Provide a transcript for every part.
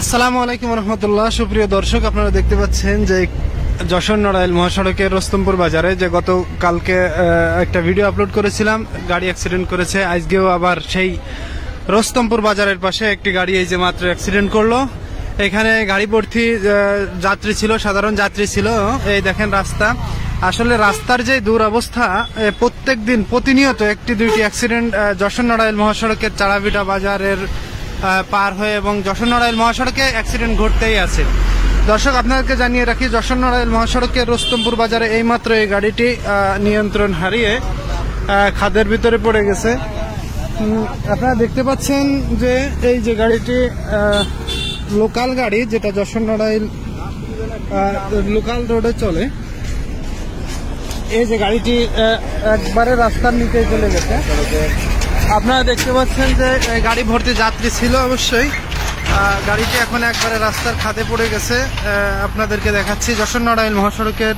আসসালামু আলাইকুম রহমতুল্লাহ। সুপ্রিয় দর্শক, আপনারা দেখতে পাচ্ছেন যে যশোর নড়াইল মহাসড়কের রস্তমপুর বাজারে যে গতকালকে একটা ভিডিও আপলোড করেছিলাম, গাড়ি অ্যাক্সিডেন্ট করেছে। আজকেও আবার সেই রস্তমপুর বাজারের পাশে একটি গাড়ি এই যে মাত্র অ্যাক্সিডেন্ট করলো। এখানে গাড়ি ভর্তি যাত্রী ছিল, সাধারণ যাত্রী ছিল। এই দেখেন রাস্তা, আসলে রাস্তার যে দুরবস্থা, প্রত্যেক দিন প্রতিনিয়ত একটি দুইটি অ্যাক্সিডেন্ট যশোর নড়াইল মহাসড়কের চাড়াভিটা বাজারের পার হয়ে এবং যশোর নড়াইল মহাসড়কে অ্যাক্সিডেন্ট ঘটতেই আছে। দর্শক, আপনাদেরকে জানিয়ে রাখি, যশোর নড়াইল মহাসড়কের রস্তমপুর বাজারে এইমাত্র এই গাড়িটি নিয়ন্ত্রণ হারিয়ে খাদের ভিতরে পড়ে গেছে। আপনারা দেখতে পাচ্ছেন যে এই যে গাড়িটি লোকাল গাড়ি, যেটা যশোর নড়াইল লোকাল রোডে চলে। এই যে গাড়িটি একবারে রাস্তার নিচে চলে গেছে। আপনারা দেখতে পাচ্ছেন যে গাড়ি ভর্তি যাত্রী ছিল অবশ্যই। গাড়িটি এখন একবারে রাস্তার খাদে পড়ে গেছে। আপনাদেরকে দেখাচ্ছি যশোর নড়াইল মহাসড়কের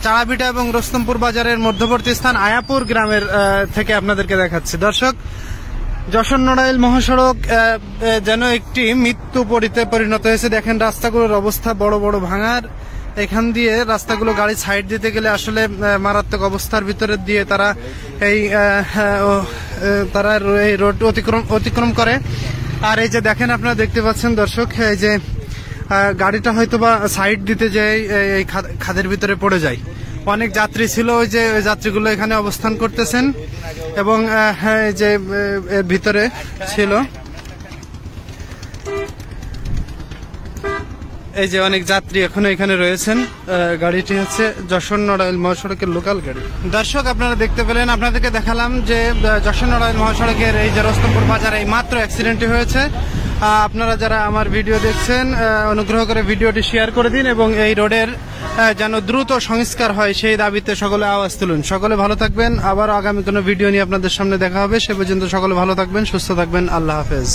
চাড়াভিটা এবং রস্তমপুর বাজারের মধ্যবর্তী স্থান আয়াপুর গ্রামের থেকে আপনাদেরকে দেখাচ্ছি। দর্শক, যশোর নড়াইল মহাসড়ক যেন একটি মৃত্যু পরিণত হয়েছে। দেখেন রাস্তাগুলোর অবস্থা বড় বড় ভাঙার। এখান দিয়ে রাস্তাগুলো গাড়ি সাইড দিতে গেলে আসলে মারাত্মক অবস্থার ভিতরে দিয়ে তারা এই রোড অতিক্রম করে। আর এই যে দেখেন, আপনারা দেখতে পাচ্ছেন দর্শক, এই যে গাড়িটা হয়তো বা সাইড দিতে যায় এই খাদের ভিতরে পড়ে যায়। অনেক যাত্রী ছিল, ওই যে যাত্রীগুলো এখানে অবস্থান করতেছেন এবং এই যে এর ভিতরে ছিল এই যে অনেক যাত্রী এখনো এখানে রয়েছেন। গাড়িটি হচ্ছে যশোর নড়াইল মহাসড়কের লোকাল গাড়ি। দর্শক, আপনারা দেখতে পেলেন, আপনাদেরকে দেখালাম যে যশোর নড়াইল মহাসড়কের এই যে রস্তমপুর বাজারে এই মাত্র অ্যাক্সিডেন্টটি হয়েছে। আপনারা যারা আমার ভিডিও দেখছেন, অনুগ্রহ করে ভিডিওটি শেয়ার করে দিন এবং এই রোডের যেন দ্রুত সংস্কার হয় সেই দাবিতে সকলে আওয়াজ তুলুন। সকলে ভালো থাকবেন। আবার আগামী কোনো ভিডিও নিয়ে আপনাদের সামনে দেখা হবে। সে পর্যন্ত সকলে ভালো থাকবেন, সুস্থ থাকবেন। আল্লাহ হাফেজ।